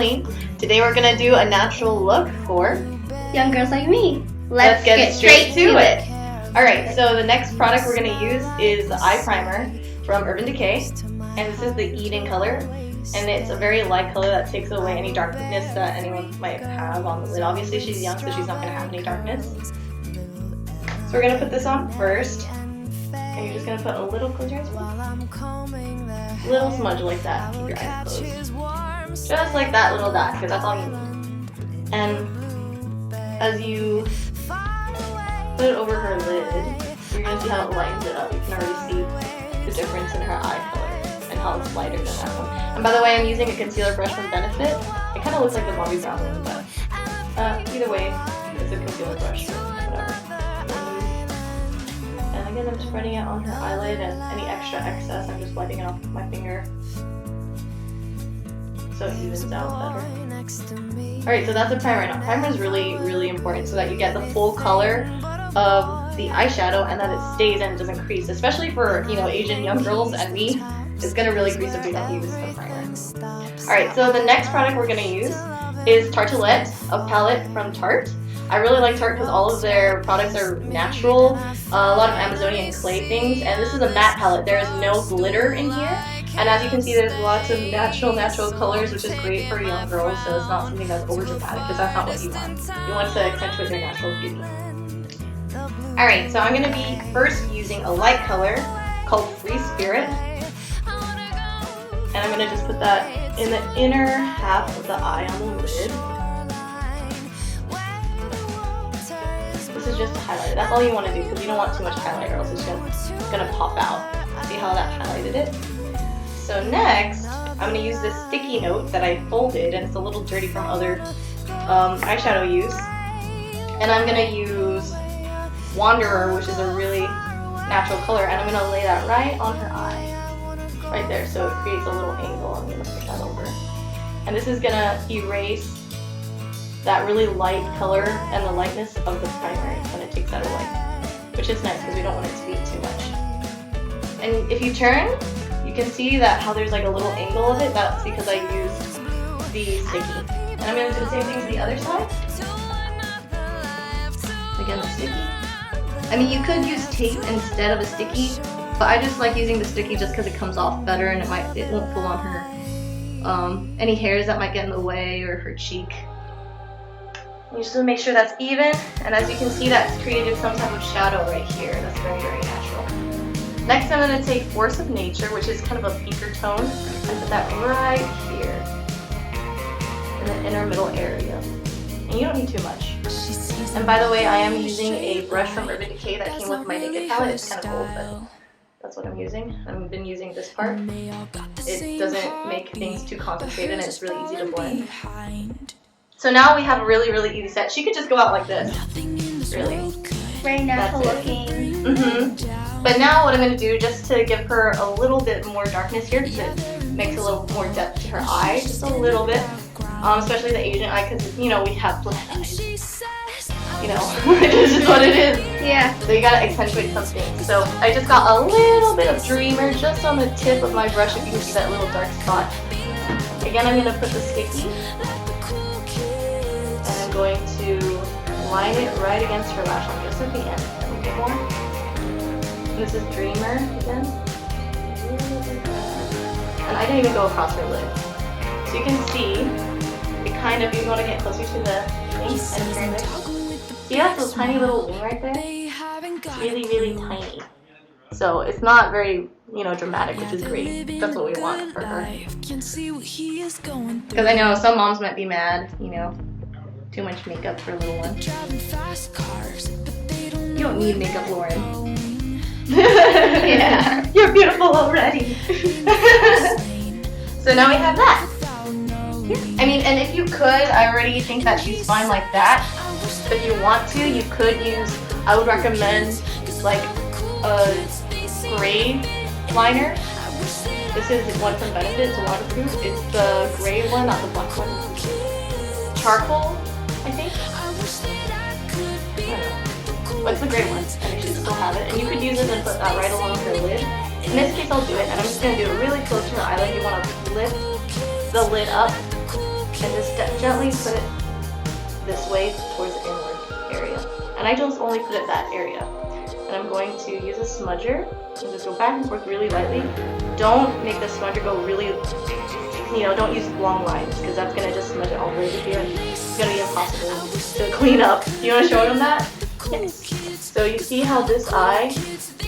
Darlene. Today we're gonna do a natural look for young girls like me. Let's get straight to it. Alright, so the next product we're gonna use is the eye primer from Urban Decay. And this is the Eden color. And it's a very light color that takes away any darkness that anyone might have on the lid. Obviously she's young, so she's not gonna have any darkness. So we're gonna put this on first. And you're just gonna put a little, close your eyes, little smudge like that. Keep your eyes closed. Just like that little dot, because that's all you need. And as you put it over her lid, you're gonna see how it lightens it up. You can already see the difference in her eye color and how it's lighter than that one. And by the way, I'm using a concealer brush from Benefit. It kind of looks like the Bobbi Brown one, but either way, it's a concealer brush or whatever. And again, I'm spreading it on her eyelid, and any extra excess, I'm just wiping it off with my finger so it evens out better. Alright, so that's a primer. Now, primer is really, really important so that you get the full color of the eyeshadow and that it stays and doesn't crease, especially for, you know, Asian young girls and me. It's gonna really crease if we don't use the primer. Alright, so the next product we're gonna use is Tartellete Pallet from Tarte. I really like Tarte because all of their products are natural, a lot of Amazonian clay things, and this is a matte palette. There is no glitter in here, and as you can see, there's lots of natural colors, which is great for young girls, so it's not something that's over dramatic because that's not what you want. You want to accentuate your natural beauty. Alright, so I'm going to be first using a light color called Free Spirit, and I'm going to just put that in the inner half of the eye on the lid. This is just to highlight it. That's all you want to do because you don't want too much highlight or else it's going to pop out. See how that highlighted it? So next, I'm going to use this sticky note that I folded, and it's a little dirty from other eyeshadow use. And I'm going to use Wanderer, which is a really natural color, and I'm going to lay that right on her eye. Right there, so it creates a little angle. I'm going to put that over. And this is going to erase that really light color and the lightness of the primer when it takes that away, which is nice because we don't want it to be too much. And if you turn, you can see that how there's like a little angle of it. That's because I used the sticky. And I'm going to do the same thing to the other side. Again, the sticky. I mean, you could use tape instead of a sticky, but I just like using the sticky just because it comes off better and it won't pull on her any hairs that might get in the way or her cheek. You just want to make sure that's even, and as you can see, that's created some type of shadow right here. That's very, very natural. Next, I'm going to take Force of Nature, which is kind of a pinker tone, and put that right here in the inner middle area. And you don't need too much. And by the way, I am using a brush from Urban Decay that came with my Naked palette. It's kind of old, but that's what I'm using. I've been using this part. It doesn't make things too concentrated, and it's really easy to blend. So now we have a really, really easy set. She could just go out like this, really. Very natural looking. But now what I'm going to do, just to give her a little bit more darkness here, because it makes a little more depth to her eye, just a little bit. Especially the Asian eye, because, you know, we have black eyes. You know, it's just what it is. Yeah. So you gotta accentuate something. So I just got a little bit of Dreamer just on the tip of my brush, if you can see that little dark spot. Again, I'm going to put the sticky. I'm going to line it right against her lash line, just at the end. A little bit more. And this is Dreamer again. And I didn't even go across her lid. So you can see, it kind of, you want to get closer to the wing and turn it. See that little tiny little wing right there? It's really, really tiny. So it's not very, you know, dramatic, which is great. That's what we want for her. Because I know some moms might be mad, you know. Too much makeup for a little one. You don't need makeup, Lauren. Yeah, you're beautiful already. So now we have that. I mean, and if you could, I already think that she's fine like that. But if you want to, you could use, I would recommend like a gray liner. This is one from Benefit, it's waterproof. It's the gray one, not the black one. Charcoal, I think. I don't know. But it's the gray one, and you should still have it. And you could use this and put that right along her lid. In this case, I'll do it, and I'm just going to do it really close to her eyelid. You want to lift the lid up and gently put it this way towards the inward area. And I just only put it that area. And I'm going to use a smudger and just go back and forth really lightly. Don't make the smudger go really, don't use long lines because that's going to just smudge it all the way to here and it's going to be impossible to clean up. Do you want to show them that? Yes. So you see how this eye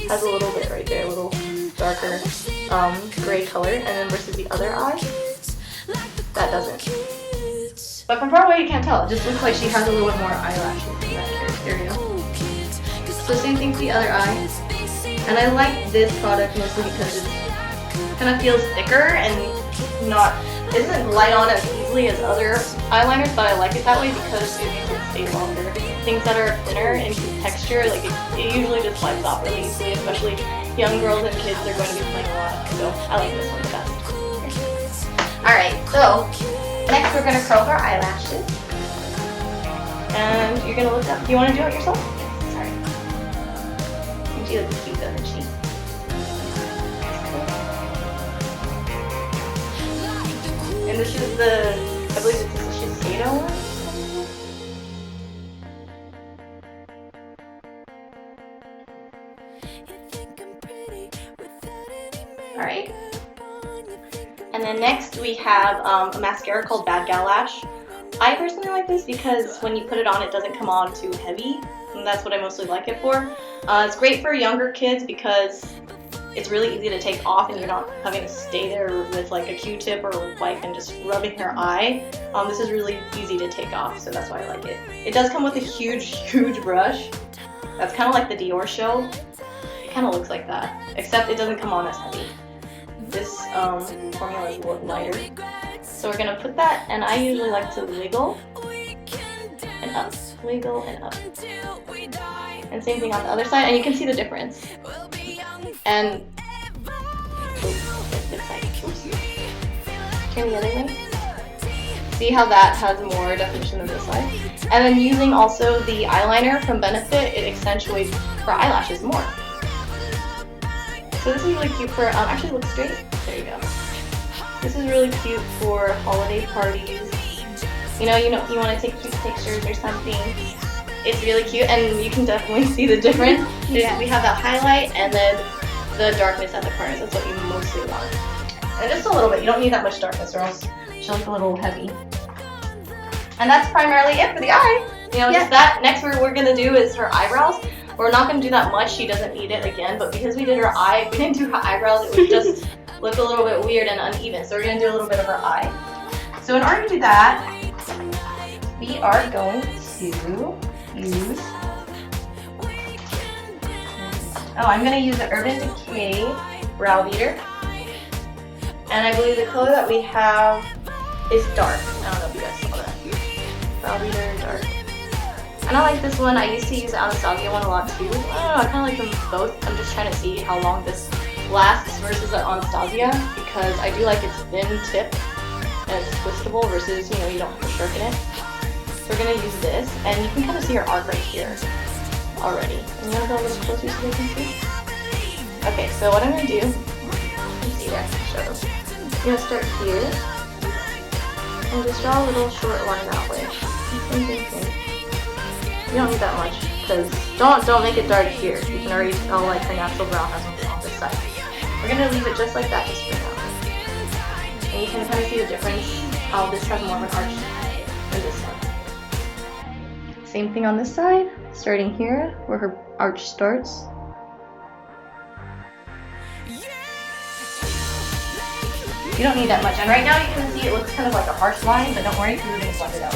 has a little bit right there, a little darker gray color, and then versus the other eye, that doesn't. But from far away you can't tell. It just looks like she has a little bit more eyelashes in that area. So same thing for the other eye. And I like this product mostly because it kind of feels thicker and isn't light on as easily as other eyeliners, but I like it that way because it makes it stay longer. Things that are thinner in texture, like it usually just slides off really easily, especially young girls and kids are going to be playing a lot, so I like this one the best. Alright, so next we're going to curl her eyelashes. And you're going to look up. Do you want to do it yourself? Sorry. And she looks cute, doesn't she? And this is I believe this is the Shiseido one. Alright. And then next we have a mascara called Badgal Lash. I personally like this because when you put it on, it doesn't come on too heavy. And that's what I mostly like it for. It's great for younger kids because it's really easy to take off and you're not having to stay there with like a Q-tip or a wipe and just rubbing her eye. This is really easy to take off, so that's why I like it. It does come with a huge brush. That's kind of like the Dior show. It kind of looks like that, except it doesn't come on as heavy. This formula is a little lighter. So we're gonna put that, and I usually like to wiggle and up, wiggle and up. And same thing on the other side, and you can see the difference. And turn the other way. See how that has more definition than this side? And then using also the eyeliner from Benefit, it accentuates her eyelashes more. So this is really cute for, actually look straight. There you go. This is really cute for holiday parties. You want to take cute pictures or something. It's really cute, and you can definitely see the difference. Yeah. We have that highlight and then the darkness at the corners. That's what you mostly want. And just a little bit. You don't need that much darkness or else she'll look a little heavy. And that's primarily it for the eye. Just that. Next what we're going to do is her eyebrows. We're not going to do that much. She doesn't need it again. But because we did her eye, we didn't do her eyebrows. It would just look a little bit weird and uneven. So we're going to do a little bit of her eye. So in order to do that, we are going to use... I'm going to use the Urban Decay Brow Beater. And I believe the color that we have is dark. I don't know if you guys saw that. Brow Beater, dark. And I like this one. I used to use the Anastasia one a lot too. I don't know, I kind of like them both. I'm just trying to see how long this lasts versus the Anastasia because I do like its thin tip and it's twistable versus, you don't have to sharpen it. So we're going to use this, and you can kind of see her arc right here already. And you want to go a little closer so they can see? Okay, so what I'm going to do, let's see there, show them. I'm going to start here, and just draw a little short line that way. Same. You don't need that much, because don't make it dark here. You can already tell like her natural brown has something on this side. We're going to leave it just like that just for now. And you can kind of see the difference, how this has more of an arch than this one. Same thing on this side, starting here where her arch starts. You don't need that much, and right now you can see it looks kind of like a harsh line, but don't worry because we're going to blend it out.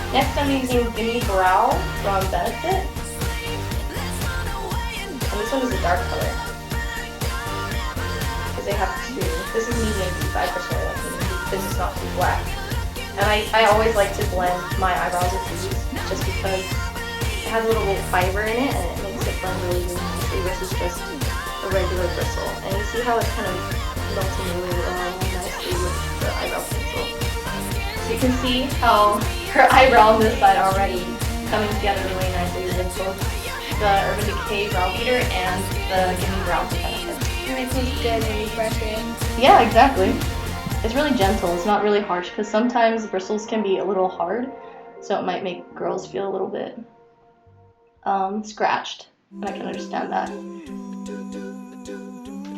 Next I'm using Gimme Brow from Benefit. And this one is a dark color. Because they have two. This is medium deep, I personally like medium deep because it's not too black. And I always like to blend my eyebrows with these just because it has a little bit of fiber in it and it makes it blend really nicely versus just a regular bristle. And you see how it's kind of melting really nicely with the eyebrow pencil. So you can see how her eyebrow on this side already coming together really nicely with both the Urban Decay Brow Beater and the Gimme Brow from Benefit. And it tastes good and refreshing. Yeah, exactly. It's really gentle. It's not really harsh because sometimes bristles can be a little hard, so it might make girls feel a little bit scratched. And I can understand that.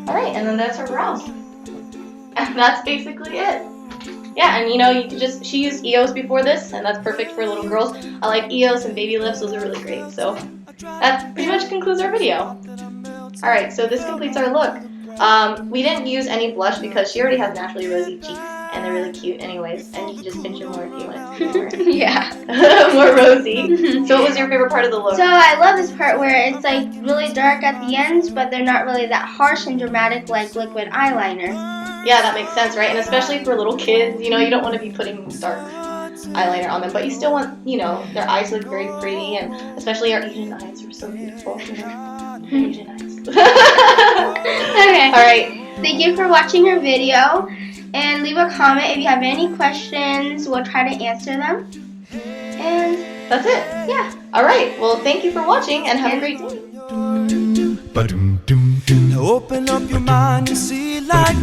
Alright, and then that's her brows. And that's basically it. Yeah, and you know, you could just, she used EOS before this, and that's perfect for little girls. I like EOS and baby lips, those are really great. So that pretty much concludes our video. Alright, so this completes our look. We didn't use any blush because she already has naturally rosy cheeks, and they're really cute anyways, and you can just pinch them more if you want it to be more, Yeah. more rosy. So what was your favorite part of the look? So I love this part where it's like really dark at the ends, but they're not really that harsh and dramatic like liquid eyeliner. Yeah, that makes sense, right? And especially for little kids, you know, you don't want to be putting dark eyeliner on them, but you still want, you know, their eyes look very pretty, and especially our Asian eyes are so beautiful, you know, Asian eyes. Okay. Alright. Thank you for watching our video, and leave a comment if you have any questions. We'll try to answer them. And that's it. Yeah. Alright, well, thank you for watching, and have a great day. Open up your mind and see like